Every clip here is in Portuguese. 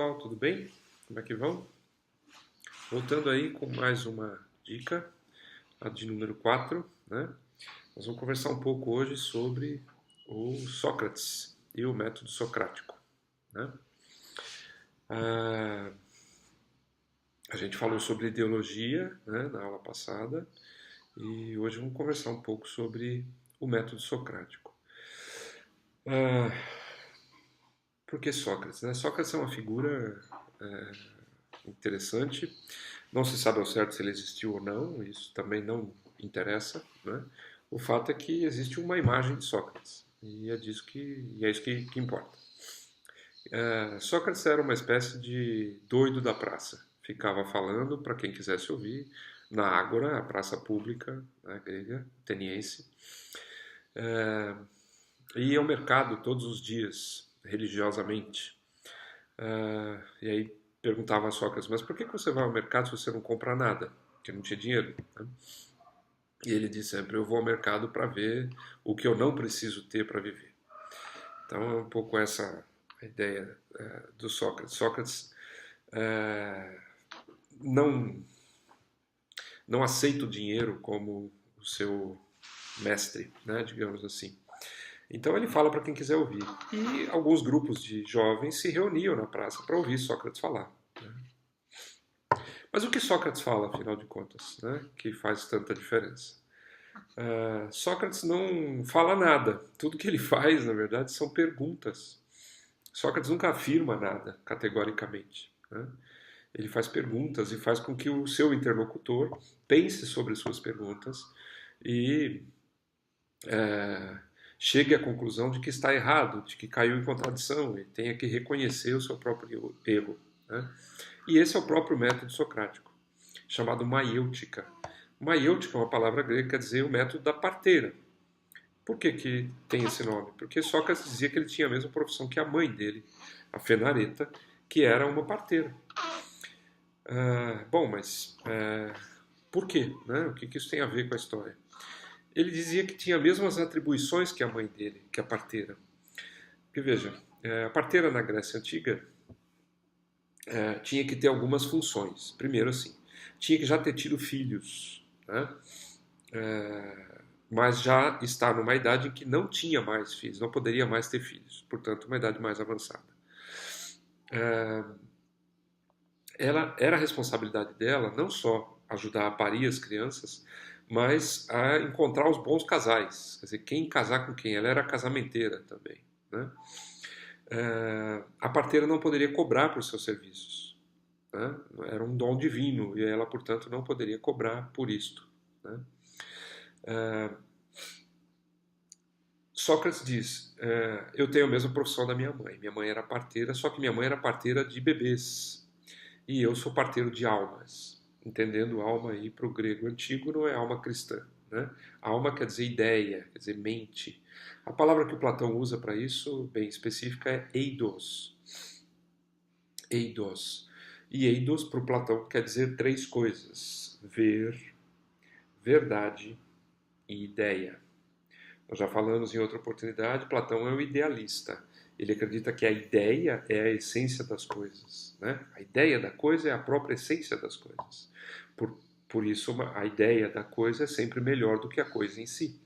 Pessoal, tudo bem? Como é que vão? Voltando aí com mais uma dica, a de número 4, né? Nós vamos conversar um pouco hoje sobre o Sócrates e o método socrático, né? Ah, a gente falou sobre ideologia, né, na aula passada e hoje vamos conversar um pouco sobre o método socrático. Ah, por que Sócrates, né? Sócrates é uma figura interessante. Não se sabe ao certo se ele existiu ou não, isso também não interessa, né? O fato é que existe uma imagem de Sócrates e é isso que importa. Sócrates era uma espécie de doido da praça. Ficava falando para quem quisesse ouvir na Ágora, a praça pública, né, grega, ateniense. Ia ao mercado todos os dias, religiosamente. E aí perguntava a Sócrates, mas por que você vai ao mercado se você não compra nada? Porque não tinha dinheiro, né? E ele diz sempre, eu vou ao mercado para ver o que eu não preciso ter para viver. Então é um pouco essa a ideia do Sócrates. Sócrates não, não aceita o dinheiro como o seu mestre, né, digamos assim. Então ele fala para quem quiser ouvir. E alguns grupos de jovens se reuniam na praça para ouvir Sócrates falar. Mas o que Sócrates fala, afinal de contas, né, que faz tanta diferença? Sócrates não fala nada. Tudo que ele faz, na verdade, são perguntas. Sócrates nunca afirma nada categoricamente, né? Ele faz perguntas e faz com que o seu interlocutor pense sobre suas perguntas e chegue à conclusão de que está errado, de que caiu em contradição e tenha que reconhecer o seu próprio erro, né? E esse é o próprio método socrático, chamado maiêutica. Maiêutica é uma palavra grega que quer dizer o método da parteira. Por que tem esse nome? Porque Sócrates dizia que ele tinha a mesma profissão que a mãe dele, a Fenareta, que era uma parteira. Mas por quê? Né? O que isso tem a ver com a história? Ele dizia que tinha as mesmas atribuições que a mãe dele, que a parteira. Porque veja, a parteira na Grécia Antiga tinha que ter algumas funções. Primeiro, assim, tinha que já ter tido filhos, né? Mas já está numa idade em que não tinha mais filhos, não poderia mais ter filhos, portanto, uma idade mais avançada. Ela era a responsabilidade dela não só ajudar a parir as crianças, mas a encontrar os bons casais, quer dizer, quem casar com quem. Ela era casamenteira também, né? A parteira não poderia cobrar por seus serviços, né? Era um dom divino e ela, portanto, não poderia cobrar por isto, né? Sócrates diz, eu tenho a mesma profissão da minha mãe. Minha mãe era parteira, só que minha mãe era parteira de bebês. E eu sou parteiro de almas. Entendendo alma aí para o grego antigo não é alma cristã, né? Alma quer dizer ideia, quer dizer mente. A palavra que o Platão usa para isso, bem específica, é eidos. Eidos. E eidos para o Platão quer dizer três coisas: ver, verdade e ideia. Nós já falamos em outra oportunidade, Platão é um idealista. Ele acredita que a ideia é a essência das coisas, né? A ideia da coisa é a própria essência das coisas. Por isso, a ideia da coisa é sempre melhor do que a coisa em si.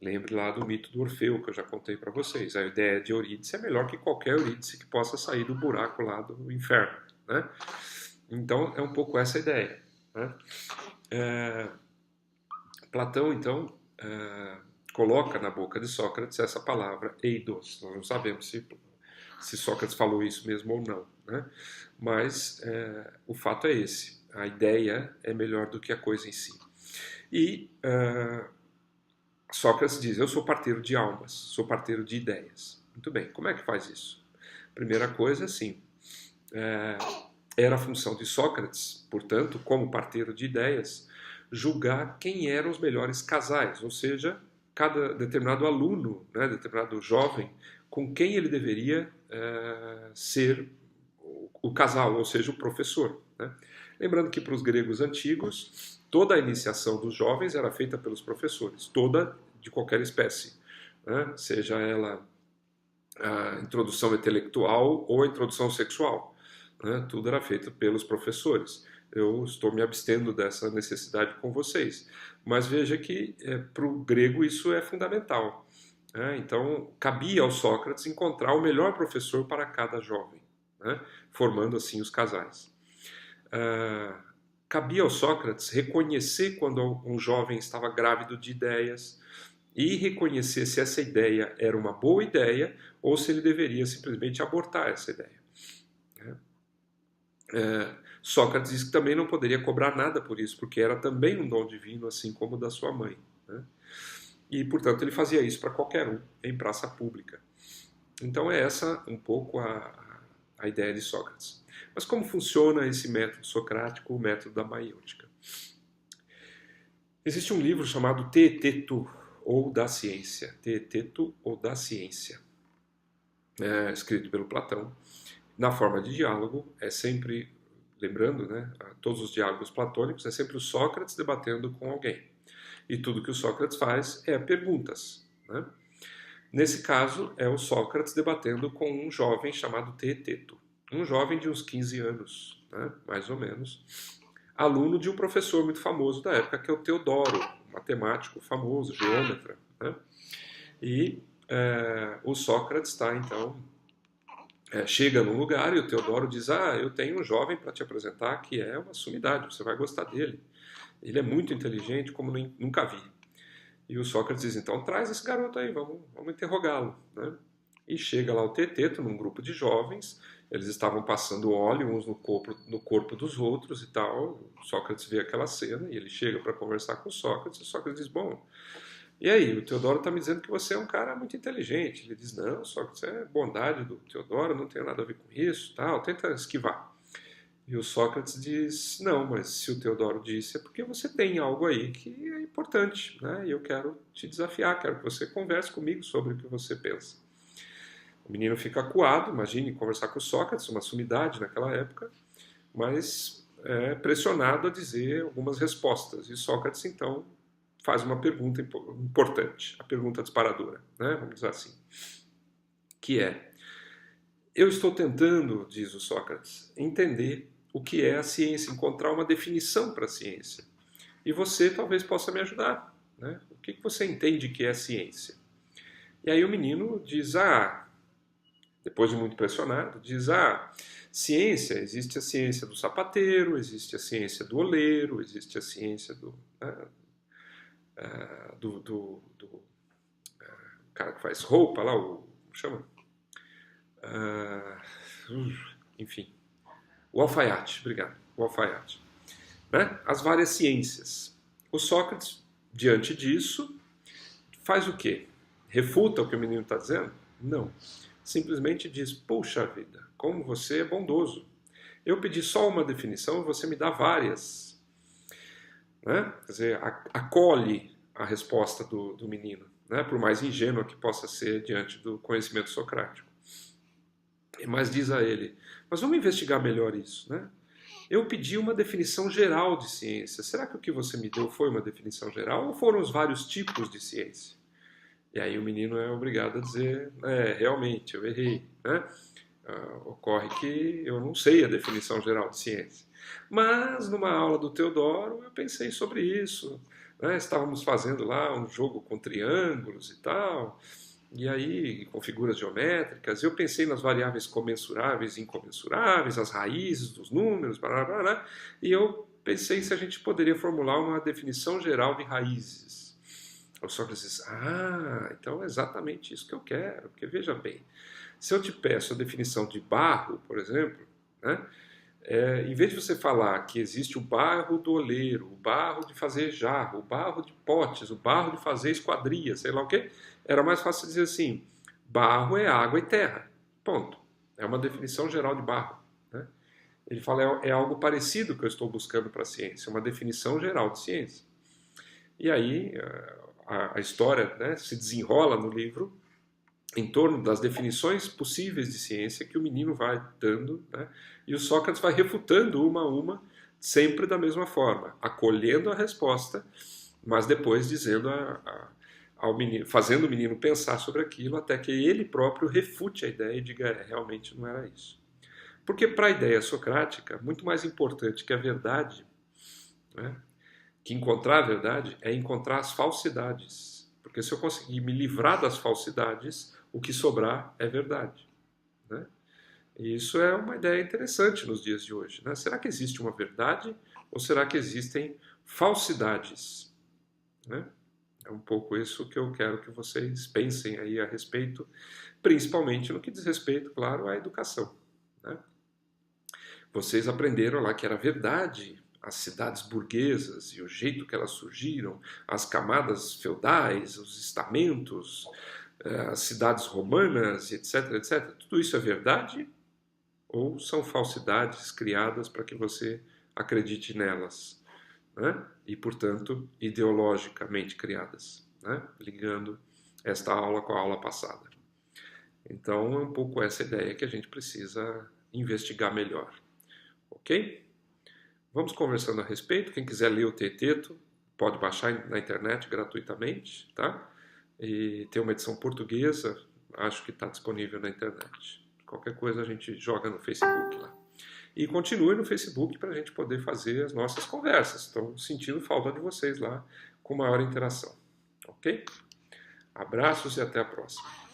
Lembre lá do mito do Orfeu, que eu já contei para vocês. A ideia de Eurídice é melhor que qualquer Eurídice que possa sair do buraco lá do inferno, né? Então, é um pouco essa a ideia, né? Platão, então, coloca na boca de Sócrates essa palavra eidos. Nós não sabemos se Sócrates falou isso mesmo ou não, né? Mas o fato é esse: a ideia é melhor do que a coisa em si. E Sócrates diz: eu sou parteiro de almas, sou parteiro de ideias. Muito bem, como é que faz isso? Primeira coisa, assim, era a função de Sócrates, portanto, como parteiro de ideias, julgar quem eram os melhores casais, ou seja, cada determinado aluno, né, determinado jovem, com quem ele deveria ser o casal, ou seja, o professor, né? Lembrando que para os gregos antigos, toda a iniciação dos jovens era feita pelos professores, toda de qualquer espécie, né? Seja ela a introdução intelectual ou a introdução sexual. né? Tudo era feito pelos professores. Eu estou me abstendo dessa necessidade com vocês. Mas veja que para o grego isso é fundamental, né? Então, cabia ao Sócrates encontrar o melhor professor para cada jovem, né? Formando assim os casais. Cabia ao Sócrates reconhecer quando um jovem estava grávido de ideias e reconhecer se essa ideia era uma boa ideia ou se ele deveria simplesmente abortar essa ideia. Sócrates disse que também não poderia cobrar nada por isso, porque era também um dom divino, assim como o da sua mãe, né? E, portanto, ele fazia isso para qualquer um, em praça pública. Então é essa um pouco a ideia de Sócrates. Mas como funciona esse método socrático, o método da maiêutica? Existe um livro chamado Teeteto, ou da Ciência. Teeteto, ou da Ciência, escrito pelo Platão, na forma de diálogo. É sempre, lembrando, né, todos os diálogos platônicos, é sempre o Sócrates debatendo com alguém. E tudo que o Sócrates faz é perguntas, né? Nesse caso, é o Sócrates debatendo com um jovem chamado Teeteto, um jovem de uns 15 anos, né, mais ou menos, aluno de um professor muito famoso da época, que é o Teodoro, um matemático famoso, geômetra, né? E o Sócrates está, então, chega num lugar e o Teodoro diz: eu tenho um jovem para te apresentar que é uma sumidade, você vai gostar dele. Ele é muito inteligente, como nunca vi. E o Sócrates diz: então traz esse garoto aí, vamos interrogá-lo, né? E chega lá o Teeteto, num grupo de jovens, eles estavam passando óleo uns no corpo dos outros e tal. O Sócrates vê aquela cena e ele chega para conversar com o Sócrates, e o Sócrates diz: bom, e aí, o Teodoro está me dizendo que você é um cara muito inteligente. Ele diz: não, Sócrates, é bondade do Teodoro, não tem nada a ver com isso, tal, tenta esquivar. E o Sócrates diz: não, mas se o Teodoro disse é porque você tem algo aí que é importante, né? E eu quero te desafiar, quero que você converse comigo sobre o que você pensa. O menino fica acuado, imagine conversar com o Sócrates, uma sumidade naquela época, mas é pressionado a dizer algumas respostas. E Sócrates, então, faz uma pergunta importante, a pergunta disparadora, né? Vamos dizer assim, que é: eu estou tentando, diz o Sócrates, entender o que é a ciência, encontrar uma definição para a ciência. E você talvez possa me ajudar, né? O que você entende que é ciência? E aí o menino diz: depois de muito pressionado, diz: ciência, existe a ciência do sapateiro, existe a ciência do oleiro, existe a ciência do cara que faz roupa lá, como chama? Enfim, o alfaiate, obrigado, o alfaiate, né? As várias ciências. O Sócrates, diante disso, faz o quê? Refuta o que o menino está dizendo? Não. Simplesmente diz: puxa vida, como você é bondoso. Eu pedi só uma definição e você me dá várias. Né? Quer dizer, acolhe a resposta do menino, né? Por mais ingênua que possa ser diante do conhecimento socrático. Mas diz a ele: mas vamos investigar melhor isso, né? Eu pedi uma definição geral de ciência. Será que o que você me deu foi uma definição geral ou foram os vários tipos de ciência? E aí o menino é obrigado a dizer: realmente, eu errei, né? Ocorre que eu não sei a definição geral de ciência. Mas numa aula do Teodoro eu pensei sobre isso, né? Estávamos fazendo lá um jogo com triângulos e tal, e aí com figuras geométricas. Eu pensei nas variáveis comensuráveis e incomensuráveis, as raízes dos números, blá, blá, blá, e eu pensei se a gente poderia formular uma definição geral de raízes. O Sócrates diz: então é exatamente isso que eu quero, porque veja bem, se eu te peço a definição de barro, por exemplo, né, em vez de você falar que existe o barro do oleiro, o barro de fazer jarro, o barro de potes, o barro de fazer esquadria, sei lá o quê, era mais fácil dizer assim: barro é água e terra, ponto. É uma definição geral de barro, né? Ele fala: é algo parecido que eu estou buscando para a ciência, uma definição geral de ciência. E aí a história, né, se desenrola no livro em torno das definições possíveis de ciência que o menino vai dando, né, e o Sócrates vai refutando uma a uma, sempre da mesma forma, acolhendo a resposta, mas depois dizendo ao menino, fazendo o menino pensar sobre aquilo, até que ele próprio refute a ideia e diga: realmente não era isso. Porque para a ideia socrática, muito mais importante que a verdade, né, que encontrar a verdade, é encontrar as falsidades. Porque se eu conseguir me livrar das falsidades, o que sobrar é verdade. Né? E isso é uma ideia interessante nos dias de hoje. Né? Será que existe uma verdade ou será que existem falsidades? Né? É um pouco isso que eu quero que vocês pensem aí a respeito, principalmente no que diz respeito, claro, à educação. Né? Vocês aprenderam lá que era verdade as cidades burguesas e o jeito que elas surgiram, as camadas feudais, os estamentos, as cidades romanas, etc, etc. Tudo isso é verdade ou são falsidades criadas para que você acredite nelas? Né? E, portanto, ideologicamente criadas, né? Ligando esta aula com a aula passada. Então, é um pouco essa ideia que a gente precisa investigar melhor. Ok? Vamos conversando a respeito. Quem quiser ler o Teteto, pode baixar na internet gratuitamente, tá? E tem uma edição portuguesa, acho que está disponível na internet. Qualquer coisa a gente joga no Facebook lá. E continue no Facebook para a gente poder fazer as nossas conversas. Estou sentindo falta de vocês lá com maior interação. Ok? Abraços e até a próxima.